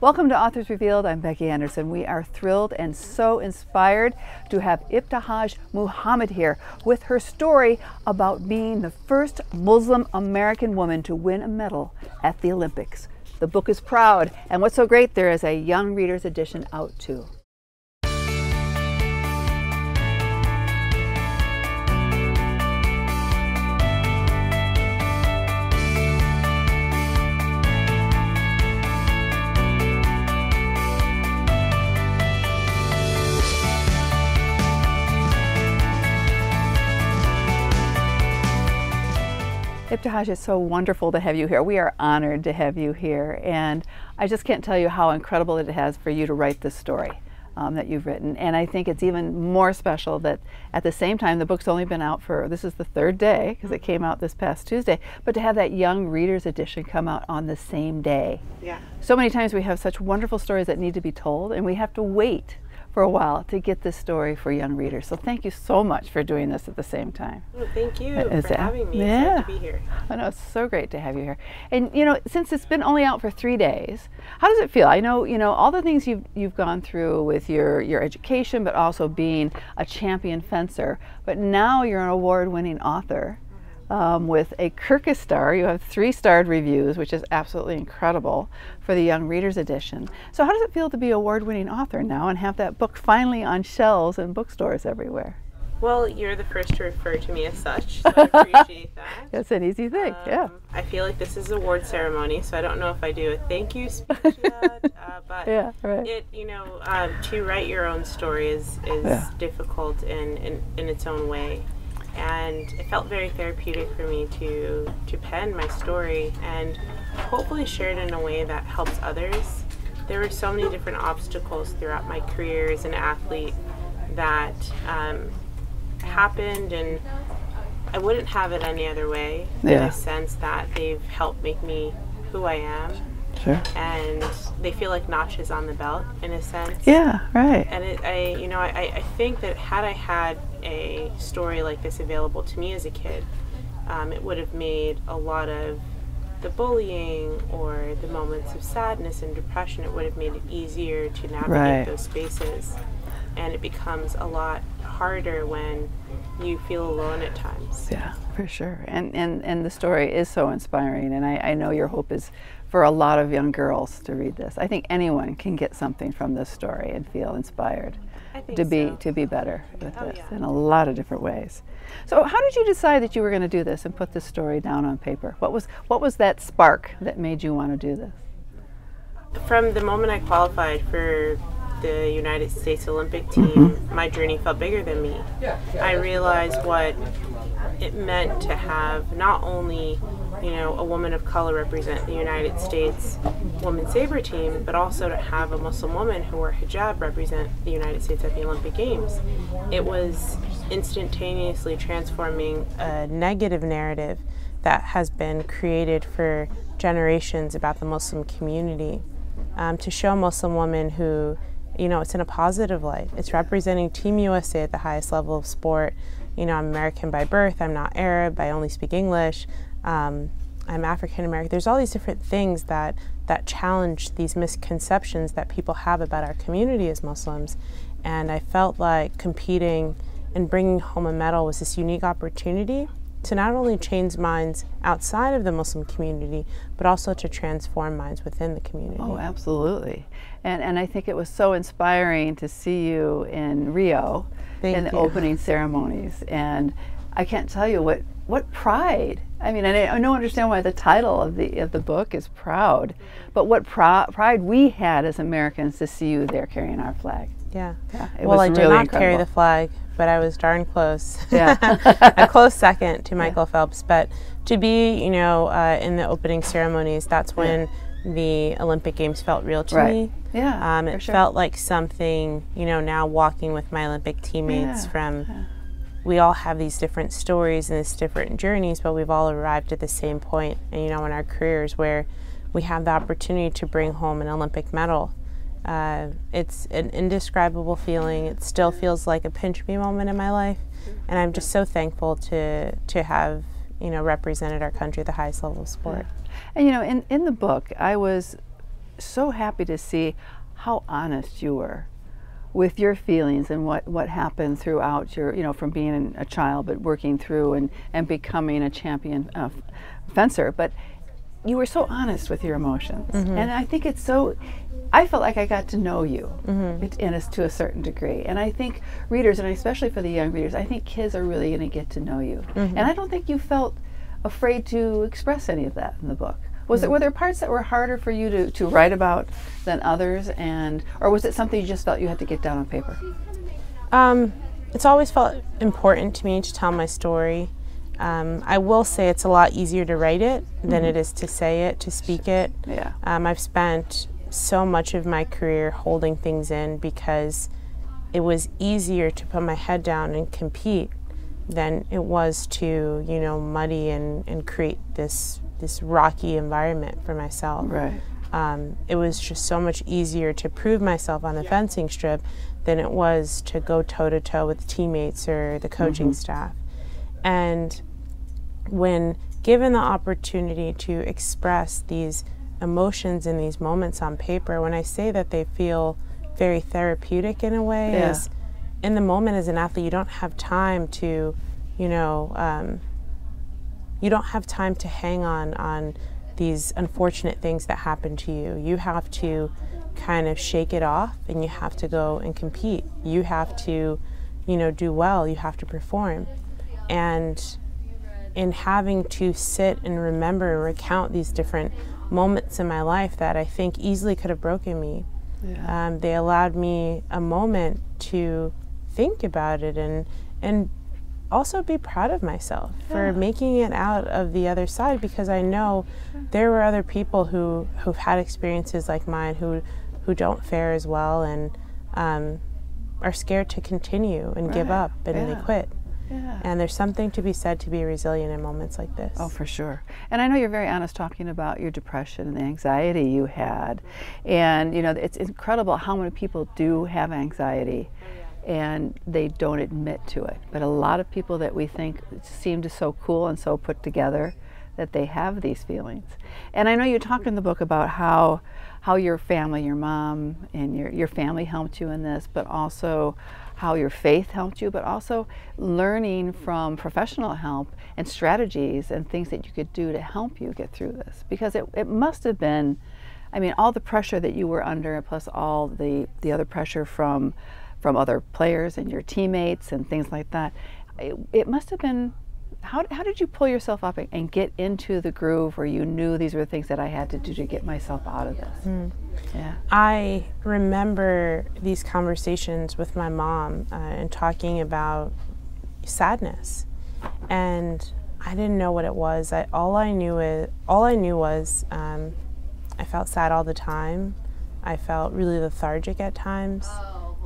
Welcome to Authors Revealed. I'm Becky Anderson. We are thrilled and so inspired to have Ibtihaj Muhammad here with her story about being the first Muslim American woman to win a medal at the Olympics. The book is Proud, and what's so great, there is a young reader's edition out too. Ibtihaj, it's so wonderful to have you here. We are honored to have you here, and I just can't tell you how incredible it has for you to write this story that you've written. And I think it's even more special that at the same time, the book's only been out for, this is the third day, because it came out this past Tuesday, but to have that young reader's edition come out on the same day. Yeah. So many times we have such wonderful stories that need to be told, and we have to wait for a while to get this story for young readers. So thank you so much for doing this at the same time. Well, thank you for having me. Yeah. It's good to be here. I know, it's so great to have you here. And you know, since it's been only out for 3 days, how does it feel? I know, all the things you've gone through with your education, but also being a champion fencer, but now you're an award-winning author. With a Kirkus star. You have 3-starred reviews, which is absolutely incredible for the Young Readers Edition. So how does it feel to be an award-winning author now and have that book finally on shelves in bookstores everywhere? Well, you're the first to refer to me as such, so I appreciate that. That's an easy thing, yeah. I feel like this is an award ceremony, so I don't know if I do a thank you speech yet, but yeah, right. To write your own story is difficult in its own way. And it felt very therapeutic for me to pen my story and hopefully share it in a way that helps others. There were so many different obstacles throughout my career as an athlete that happened, and I wouldn't have it any other way, in a sense that they've helped make me who I am. Sure. And they feel like notches on the belt, in a sense. Yeah, right. And I think that had I had a story like this available to me as a kid, it would have made a lot of the bullying or the moments of sadness and depression, it would have made it easier to navigate those spaces. And it becomes a lot harder when you feel alone at times. Yeah, for sure. And the story is so inspiring, and I know your hope is for a lot of young girls to read this. I think anyone can get something from this story and feel inspired to be better with this in a lot of different ways. So how did you decide that you were going to do this and put this story down on paper? What was that spark that made you want to do this? From the moment I qualified for the United States Olympic team, my journey felt bigger than me. I realized what it meant to have not only a woman of color represent the United States women's saber team, but also to have a Muslim woman who wore hijab represent the United States at the Olympic Games. It was instantaneously transforming a negative narrative that has been created for generations about the Muslim community, to show a Muslim woman who, it's in a positive light. It's representing Team USA at the highest level of sport. I'm American by birth, I'm not Arab, I only speak English. I'm African American. There's all these different things that challenge these misconceptions that people have about our community as Muslims. And I felt like competing and bringing home a medal was this unique opportunity to not only change minds outside of the Muslim community, but also to transform minds within the community. Oh, absolutely. And I think it was so inspiring to see you in Rio in the opening ceremonies. And I can't tell you what pride. I mean, I don't understand why the title of the book is Proud, but what pride we had as Americans to see you there carrying our flag. Yeah. Well, I did not carry the flag, but I was darn close. Yeah. A close second to Michael Phelps. But to be, in the opening ceremonies, that's when the Olympic Games felt real to me. Yeah. It felt like something, now walking with my Olympic teammates we all have these different stories and these different journeys, but we've all arrived at the same point, and in our careers where we have the opportunity to bring home an Olympic medal. It's an indescribable feeling. It still feels like a pinch me moment in my life, and I'm just so thankful to have represented our country at the highest level of sport. And in the book, I was so happy to see how honest you were with your feelings and what happened throughout your, you know, from being a child but working through and becoming a champion fencer. But you were so honest with your emotions. And I think it's so, I felt like I got to know you to a certain degree. And I think readers, and especially for the young readers, I think kids are really going to get to know you. And I don't think you felt afraid to express any of that in the book. Were there parts that were harder for you to write about than others, or was it something you just felt you had to get down on paper? It's always felt important to me to tell my story. I will say it's a lot easier to write it than it is to say it, to speak it. Yeah. I've spent so much of my career holding things in because it was easier to put my head down and compete than it was to, you know, muddy and create this rocky environment for myself. Right. It was just so much easier to prove myself on the fencing strip than it was to go toe-to-toe with teammates or the coaching staff. And when given the opportunity to express these emotions in these moments on paper, when I say that they feel very therapeutic in a way, is in the moment as an athlete, you don't have time to, you know, you don't have time to hang on these unfortunate things that happen to you. You have to kind of shake it off, and you have to go and compete. You have to, you know, do well. You have to perform. And in having to sit and remember and recount these different moments in my life that I think easily could have broken me, they allowed me a moment to think about it and also be proud of myself for making it out of the other side, because I know there were other people who've had experiences like mine who don't fare as well and are scared to continue and give up and they quit. And there's something to be said to be resilient in moments like this. Oh, for sure. And I know you're very honest talking about your depression and the anxiety you had. And, you know, it's incredible how many people do have anxiety and they don't admit to it. But a lot of people that we think seem to so cool and so put together that they have these feelings. And I know you talk in the book about how your family, your mom and your family helped you in this, but also how your faith helped you, but also learning from professional help and strategies and things that you could do to help you get through this. Because it must have been, I mean, all the pressure that you were under, plus all the other pressure from other players and your teammates and things like that, it must have been, how did you pull yourself up and get into the groove where you knew these were things that I had to do to get myself out of this? Yeah. I remember these conversations with my mom and talking about sadness, and I didn't know what it was. All I knew was I felt sad all the time. I felt really lethargic at times,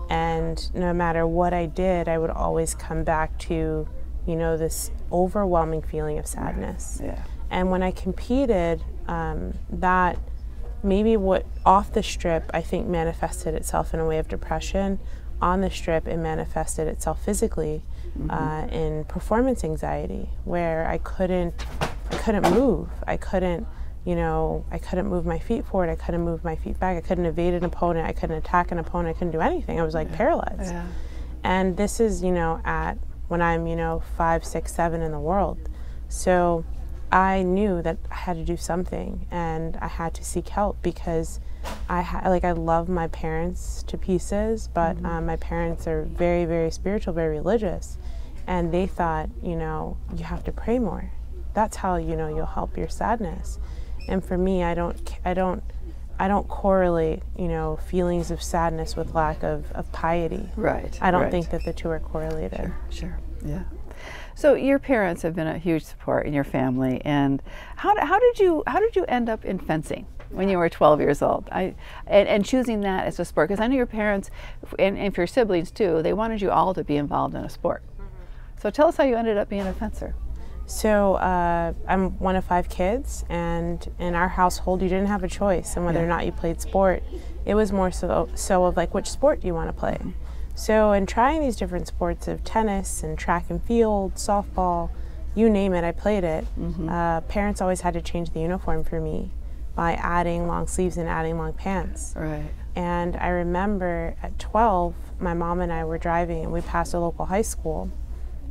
and no matter what I did, I would always come back to, you know, this overwhelming feeling of sadness. Yeah. And when I competed, that maybe what off the strip I think manifested itself in a way of depression. On the strip it manifested itself physically in performance anxiety, where I couldn't move. I couldn't move my feet forward. I couldn't move my feet back. I couldn't evade an opponent. I couldn't attack an opponent. I couldn't do anything. I was like paralyzed. Yeah. And this is, you know, when I'm, you know, 5, 6, 7 in the world. So I knew that I had to do something, and I had to seek help, because I love my parents to pieces, but my parents are very, very spiritual, very religious, and they thought, you know, you have to pray more. That's how, you know, you'll help your sadness. And for me, I don't correlate, you know, feelings of sadness with lack of piety. Right. I don't think that the two are correlated. Sure. Yeah. So your parents have been a huge support in your family, and how did you end up in fencing when you were 12 years old? And choosing that as a sport, because I know your parents and for your siblings too, they wanted you all to be involved in a sport. So tell us how you ended up being a fencer. So I'm one of 5 kids, and in our household you didn't have a choice in whether or not you played sport. It was more so of like, which sport do you want to play? So in trying these different sports of tennis and track and field, softball, you name it, I played it. Parents always had to change the uniform for me. by adding long sleeves and adding long pants. Right. And I remember at 12, my mom and I were driving and we passed a local high school.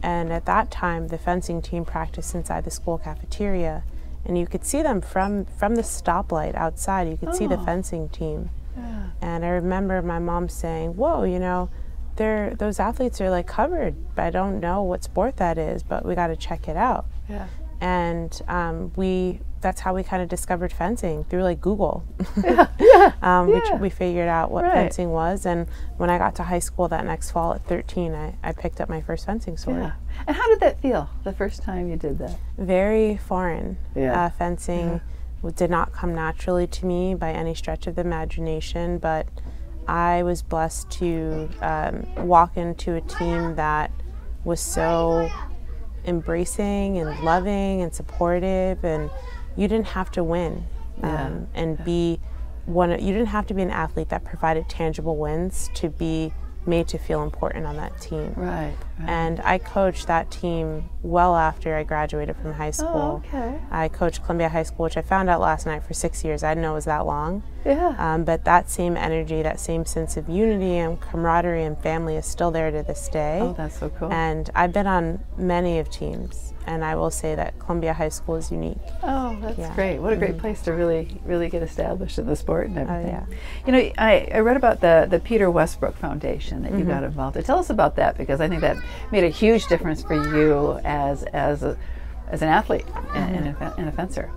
And at that time, the fencing team practiced inside the school cafeteria. And you could see them from the stoplight outside. You could see the fencing team. Yeah. And I remember my mom saying, whoa, you know, those athletes are like covered. I don't know what sport that is, but we got to check it out. Yeah. And that's how we kind of discovered fencing, through like Google. We figured out what fencing was. And when I got to high school that next fall at 13, I picked up my first fencing sword. Yeah. And how did that feel the first time you did that? Very foreign. Yeah. Fencing did not come naturally to me by any stretch of the imagination, but I was blessed to walk into a team that was so embracing and loving and supportive, and you didn't have to win and be you didn't have to be an athlete that provided tangible wins to be made to feel important on that team. Right. And I coached that team well after I graduated from high school. Oh, okay. I coached Columbia High School, which I found out last night, for 6 years. I didn't know it was that long. Yeah. But that same energy, that same sense of unity and camaraderie and family is still there to this day. Oh, that's so cool. And I've been on many of teams, and I will say that Columbia High School is unique. Oh, that's great. What a great place to really get established in the sport and everything. Yeah. You know, I read about the Peter Westbrook Foundation that you got involved in. Tell us about that, because I think that made a huge difference for you as an athlete and a fencer.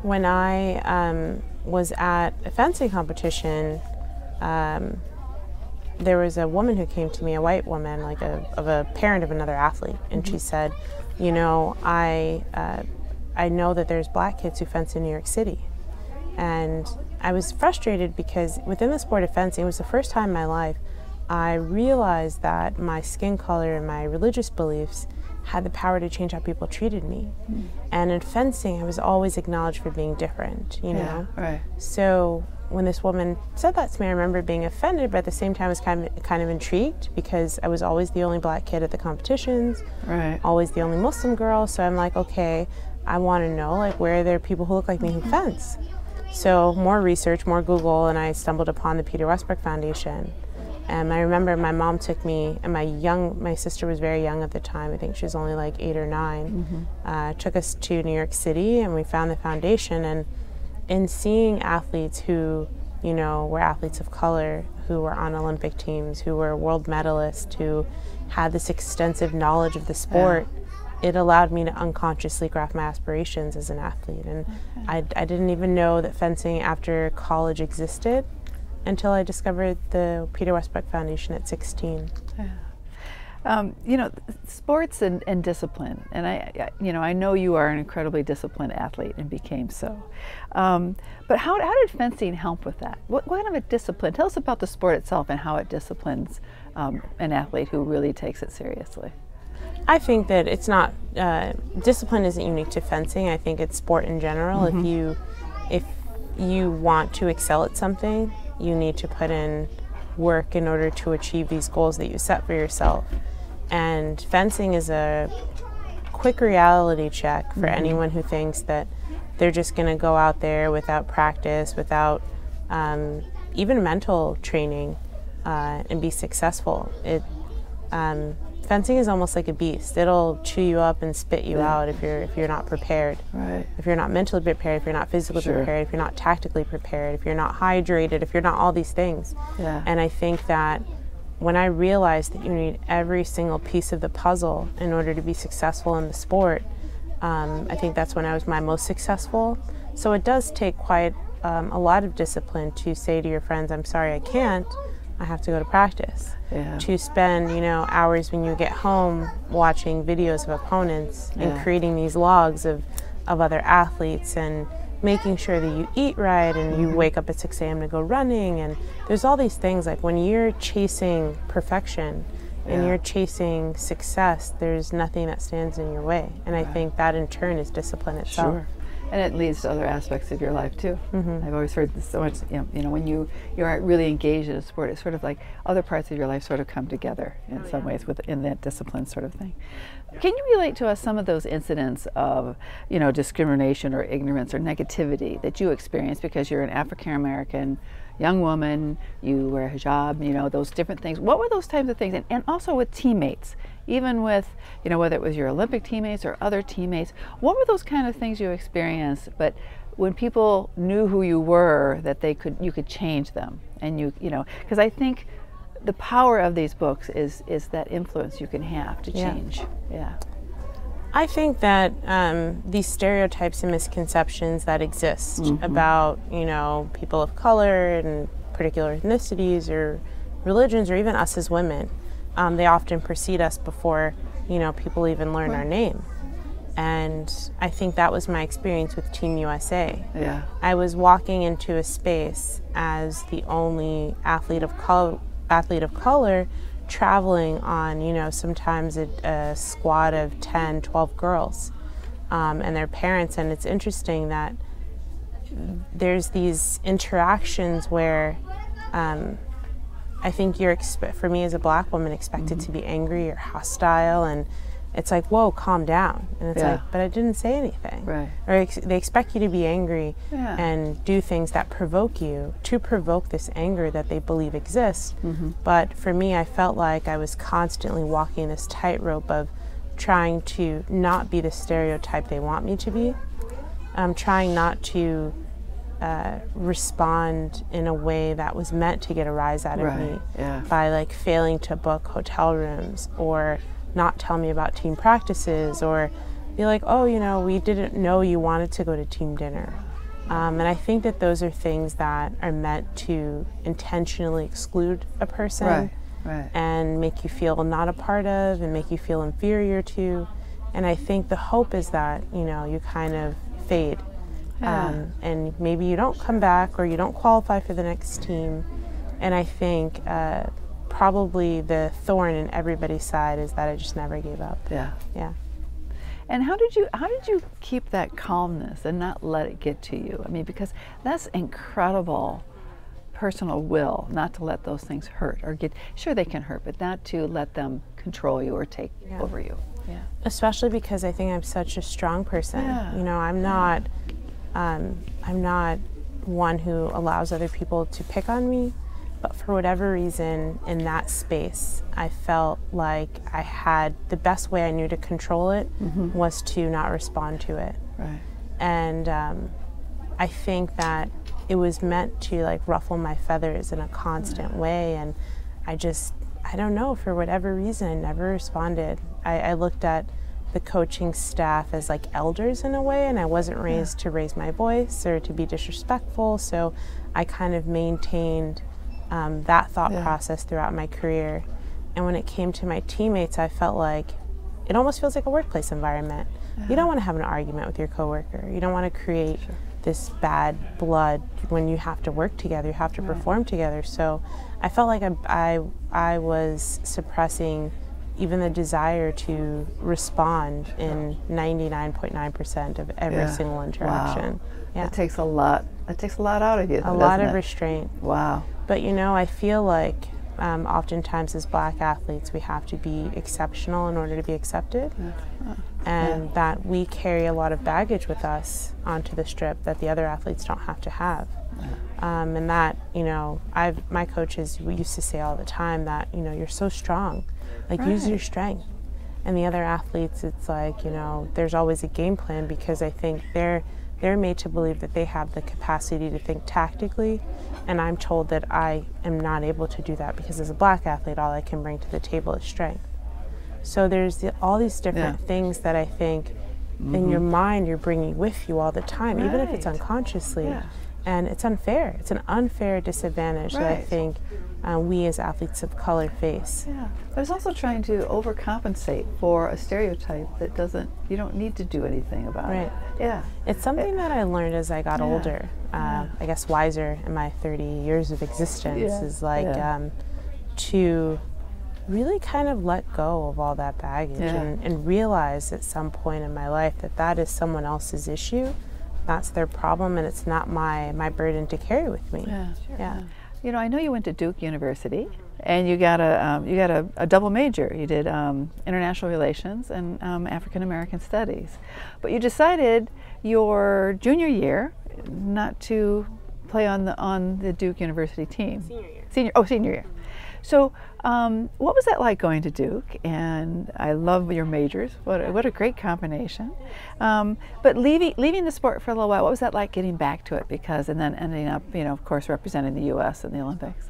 When I was at a fencing competition, there was a woman who came to me, a white woman, like of a parent of another athlete, and she said, you know, I know that there's black kids who fence in New York City. And I was frustrated because within the sport of fencing, it was the first time in my life I realized that my skin color and my religious beliefs had the power to change how people treated me. And in fencing, I was always acknowledged for being different, you know? Right. So when this woman said that to me, I remember being offended, but at the same time I was kind of intrigued, because I was always the only black kid at the competitions, always the only Muslim girl. So I'm like, okay, I want to know, like, where are there people who look like me who fence? So more research, more Google, and I stumbled upon the Peter Westbrook Foundation. And I remember my mom took me, and my sister was very young at the time. I think she was only like 8 or 9. Took us to New York City, and we found the foundation. And in seeing athletes who, you know, were athletes of color, who were on Olympic teams, who were world medalists, who had this extensive knowledge of the sport, it allowed me to unconsciously craft my aspirations as an athlete. And I didn't even know that fencing after college existed until I discovered the Peter Westbrook Foundation at 16. You know, sports and discipline, and I know you are an incredibly disciplined athlete and became so. But how did fencing help with that? What kind of a discipline? Tell us about the sport itself and how it disciplines an athlete who really takes it seriously. I think that it's not, discipline isn't unique to fencing. I think it's sport in general. If you want to excel at something, you need to put in work in order to achieve these goals that you set for yourself. And fencing is a quick reality check for anyone who thinks that they're just going to go out there without practice, without even mental training, and be successful. Fencing is almost like a beast. It'll chew you up and spit you out if you're not prepared. Right. If you're not mentally prepared, if you're not physically prepared, if you're not tactically prepared, if you're not hydrated, if you're not all these things. And I think that when I realized that you need every single piece of the puzzle in order to be successful in the sport, I think that's when I was my most successful. So it does take quite a lot of discipline to say to your friends, I'm sorry I can't, I have to go to practice. To spend, you know, hours when you get home watching videos of opponents and creating these logs of other athletes and making sure that you eat right and you wake up at 6 a.m. to go running. And there's all these things, like when you're chasing perfection and you're chasing success, there's nothing that stands in your way. And I think that in turn is discipline itself. And it leads to other aspects of your life too. I've always heard this so much, when you are really engaged in a sport, it's sort of like other parts of your life sort of come together in some ways within that discipline sort of thing. Can you relate to us some of those incidents of, discrimination or ignorance or negativity that you experienced because you're an African American young woman, you wear a hijab, those different things. What were those types of things? And also with teammates, even with, whether it was your Olympic teammates or other teammates, what were those kind of things you experienced? But when people knew who you were, that you could change them, and because I think the power of these books is that influence you can have to change. Yeah. I think that these stereotypes and misconceptions that exist about, people of color and particular ethnicities or religions, or even us as women, they often precede us before, people even learn our name. And I think that was my experience with Team USA. Yeah. I was walking into a space as the only athlete of color traveling on, sometimes a squad of 10, 12 girls and their parents. And it's interesting that there's these interactions where I think for me as a Black woman, expected to be angry or hostile, and it's like, whoa, calm down. And it's like, but I didn't say anything. Right. Or they expect you to be angry and do things that provoke you, to provoke this anger that they believe exists. But for me, I felt like I was constantly walking this tightrope of trying to not be the stereotype they want me to be. Trying not to respond in a way that was meant to get a rise out of me by like failing to book hotel rooms, or not tell me about team practices, or be like, oh, we didn't know you wanted to go to team dinner. And I think that those are things that are meant to intentionally exclude a person and make you feel not a part of, and make you feel inferior to. And I think the hope is that, you kind of fade. And maybe you don't come back, or you don't qualify for the next team. And I think probably the thorn in everybody's side is that I just never gave up. Yeah. And how did you keep that calmness and not let it get to you? I mean, because that's incredible personal will, not to let those things hurt or sure they can hurt, but not to let them control you or take over you. Yeah. Especially because I think I'm such a strong person. I'm not one who allows other people to pick on me. But for whatever reason, in that space, I felt like I had the best way I knew to control it was to not respond to it. Right. And I think that it was meant to like ruffle my feathers in a constant way. And I don't know, for whatever reason, I never responded. I looked at the coaching staff as like elders in a way, and I wasn't raised to raise my voice or to be disrespectful. So I kind of maintained that thought process throughout my career. And when it came to my teammates, I felt like it almost feels like a workplace environment. You don't want to have an argument with your coworker. You don't want to create this bad blood when you have to work together, you have to perform together. So I felt like I was suppressing even the desire to respond in 99.9% of every single interaction. Wow. It takes a lot out of you. A lot of restraint. Wow. But I feel like oftentimes as Black athletes we have to be exceptional in order to be accepted, and that we carry a lot of baggage with us onto the strip that the other athletes don't have to have. And that, my coaches used to say all the time that, you're so strong, like use your strength. And the other athletes, it's like, there's always a game plan, because I think they're made to believe that they have the capacity to think tactically, and I'm told that I am not able to do that, because as a Black athlete, all I can bring to the table is strength. So there's all these different things that I think in your mind you're bringing with you all the time, even if it's unconsciously. And it's unfair. It's an unfair disadvantage that I think we as athletes of color face. But it's also trying to overcompensate for a stereotype that you don't need to do anything about it. It's something that I learned as I got older, I guess wiser in my 30 years of existence, is like to really kind of let go of all that baggage and realize at some point in my life that is someone else's issue, that's their problem, and it's not my burden to carry with me. Yeah, sure. Yeah. You know, I know you went to Duke University, and you got a double major. You did international relations and African American studies, but you decided your junior year not to play on the Duke University team. Senior year. So, what was that like going to Duke? And I love your majors. What a great combination. But leaving the sport for a little while, what was that like getting back to it? Because and then ending up, you know, of course, representing the U.S. in the Olympics.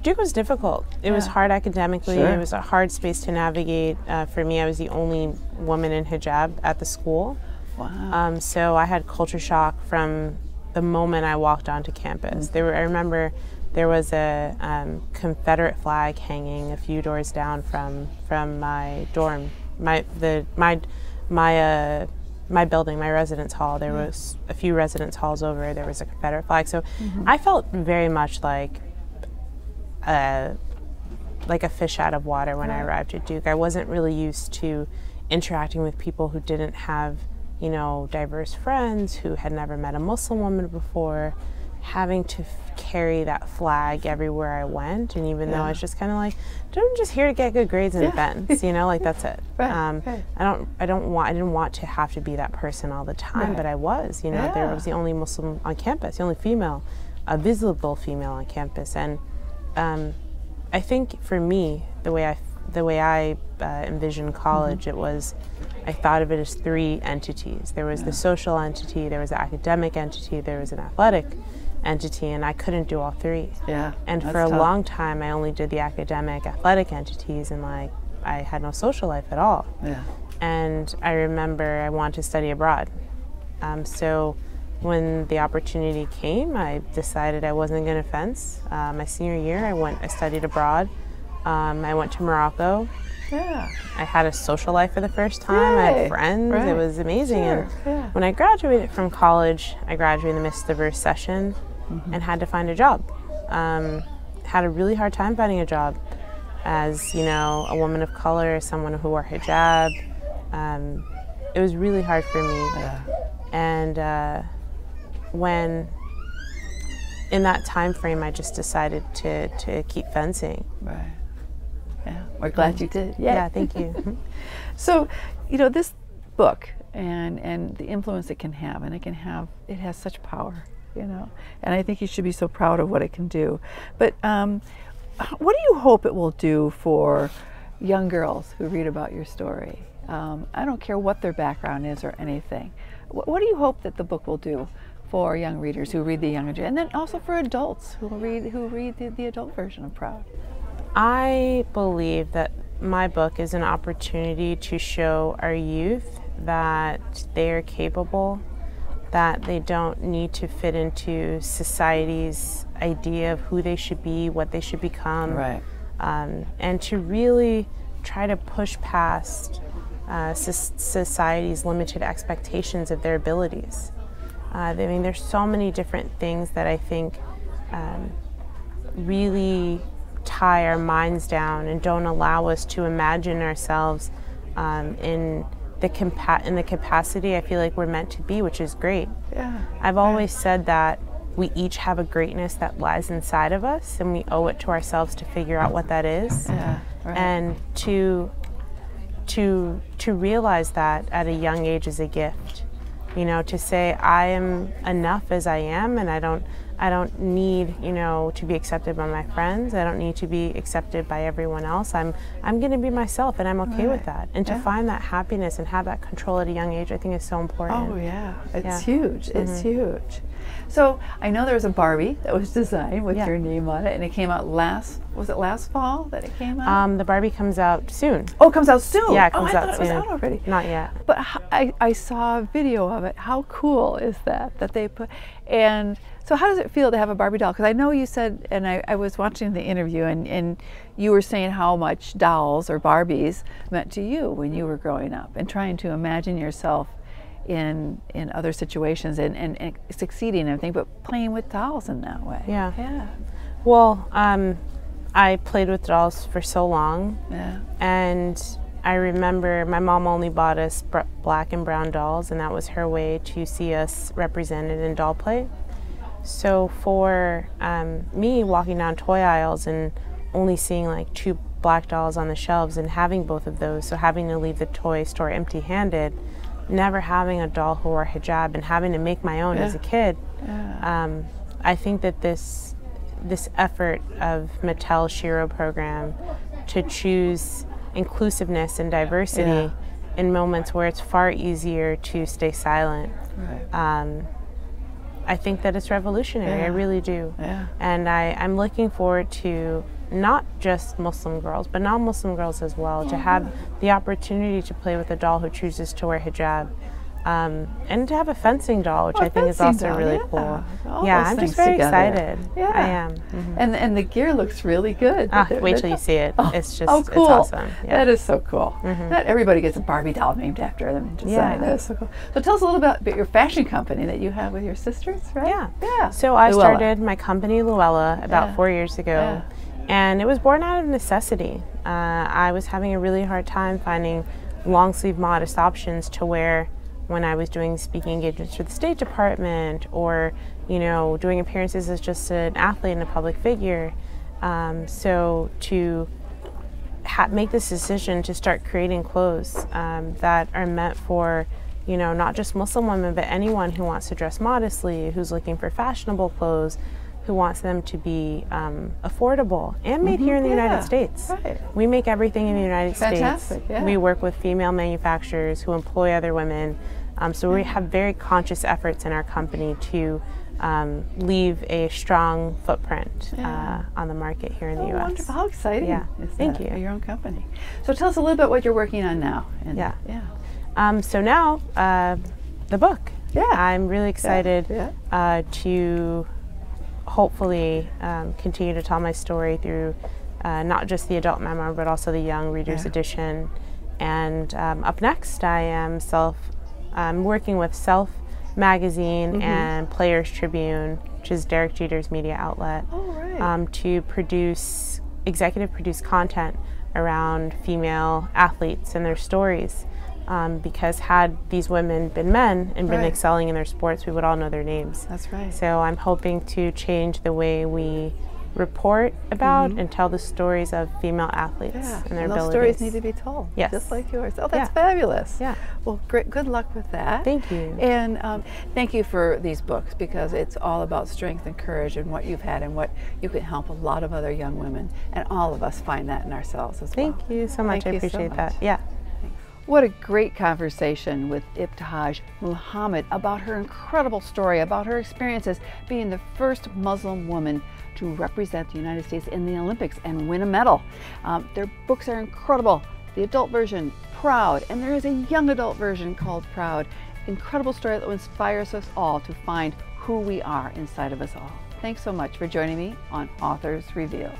Duke was difficult. It was hard academically. Sure. It was a hard space to navigate. For me, I was the only woman in hijab at the school. Wow. So I had culture shock from the moment I walked onto campus. I remember there was a Confederate flag hanging a few doors down from my dorm, my building, my residence hall. There was a few residence halls over. There was a Confederate flag. So I felt very much like a fish out of water when I arrived at Duke. I wasn't really used to interacting with people who didn't have, you know, diverse friends, who had never met a Muslim woman before, having to carry that flag everywhere I went. And even though I was just kind of like, I'm just here to get good grades and advance, you know, like that's it. Right. I didn't want to have to be that person all the time, but I was, you know, I was the only Muslim on campus, the only female, a visible female on campus. And I think for me, the way I envisioned college, I thought of it as three entities. There was the social entity, there was the academic entity, there was an athletic entity, and I couldn't do all three. Yeah. And for a long time, I only did the academic, athletic entities, and like I had no social life at all. Yeah. And I remember I wanted to study abroad. So when the opportunity came, I decided I wasn't going to fence. My senior year, I studied abroad. I went to Morocco. Yeah. I had a social life for the first time. I had friends. It was amazing. Sure. And when I graduated from college, I graduated in the midst of the first session and had to find a job. Had a really hard time finding a job as, you know, a woman of color, someone who wore hijab. It was really hard for me. Yeah. And when in that time frame, I just decided to keep fencing. Right. Yeah. We're glad you did. Yeah, thank you. So, you know, this book and the influence it can have, and it has such power, you know, and I think you should be so proud of what it can do. But what do you hope it will do for young girls who read about your story? I don't care what their background is or anything. What do you hope that the book will do for young readers who read the young adult, and then also for adults who read the adult version of Proud? I believe that my book is an opportunity to show our youth that they are capable, that they don't need to fit into society's idea of who they should be, what they should become, Right. And to really try to push past society's limited expectations of their abilities. I mean, there's so many different things that I think really tie our minds down and don't allow us to imagine ourselves in the capacity I feel like we're meant to be, which is great. Yeah. I've always said that we each have a greatness that lies inside of us, and we owe it to ourselves to figure out what that is. Yeah. Right. And to realize that at a young age is a gift. You know, to say I am enough as I am, and I don't need, you know, to be accepted by my friends. I don't need to be accepted by everyone else. I'm going to be myself, and I'm okay with that. And to find that happiness and have that control at a young age, I think is so important. Oh yeah, it's huge. It's huge. So I know there was a Barbie that was designed with your name on it, and it came out last fall that it came out? The Barbie comes out soon. Oh, it comes out soon? Yeah, it comes out soon. soon. It was out already. Not yet. But I saw a video of it. How cool is that they put, and so how does it feel to have a Barbie doll? Because I know you said, and I was watching the interview, and you were saying how much dolls or Barbies meant to you when you were growing up, and trying to imagine yourself in other situations and succeeding and everything, but playing with dolls in that way. Yeah. Yeah. Well, I played with dolls for so long. Yeah. And I remember my mom only bought us black and brown dolls, and that was her way to see us represented in doll play. So for me, walking down toy aisles and only seeing like 2 black dolls on the shelves and having both of those, so having to leave the toy store empty-handed, never having a doll who wore hijab and having to make my own as a kid, I think that this effort of Mattel's Shiro program to choose inclusiveness and diversity in moments where it's far easier to stay silent, I think that it's revolutionary. I really do. And I'm looking forward to not just Muslim girls, but non-Muslim girls as well, to have the opportunity to play with a doll who chooses to wear hijab. And to have a fencing doll, which I think is also really cool. I'm just very excited. I am. And the gear looks really good. Wait till you see it. It's just, cool. It's awesome. That is so cool. Not everybody gets a Barbie doll named after them. That is so cool. So tell us a little bit about your fashion company that you have with your sisters, right? So I started my company, Luella, about 4 years ago. And it was born out of necessity. I was having a really hard time finding long sleeve modest options to wear when I was doing speaking engagements for the State Department, or doing appearances as just an athlete and a public figure. So to make this decision to start creating clothes that are meant for not just Muslim women, but anyone who wants to dress modestly, who's looking for fashionable clothes, who wants them to be affordable and made here in the United States. We make everything in the United States. We work with female manufacturers who employ other women. So we have very conscious efforts in our company to leave a strong footprint on the market here in the U.S. Wonderful. How exciting is Thank that, you. Your own company. So tell us a little bit what you're working on now. So now, the book. I'm really excited to hopefully continue to tell my story through not just the adult memoir, but also the young reader's edition. And up next, I'm working with Self Magazine and Players Tribune, which is Derek Jeter's media outlet, to executive produce content around female athletes and their stories. Because had these women been men and been excelling in their sports, we would all know their names. That's right. So I'm hoping to change the way we report about and tell the stories of female athletes and their abilities. Those stories need to be told, just like yours. Oh, that's fabulous. Well, great. Good luck with that. Thank you. And thank you for these books, because it's all about strength and courage and what you've had and what you can help a lot of other young women, and all of us find that in ourselves as well. Thank you so much. I appreciate that. What a great conversation with Ibtihaj Muhammad about her incredible story, about her experiences being the first Muslim woman to represent the United States in the Olympics and win a medal. Their books are incredible. The adult version, Proud, and there is a young adult version called Proud. Incredible story that inspires us all to find who we are inside of us all. Thanks so much for joining me on Authors Revealed.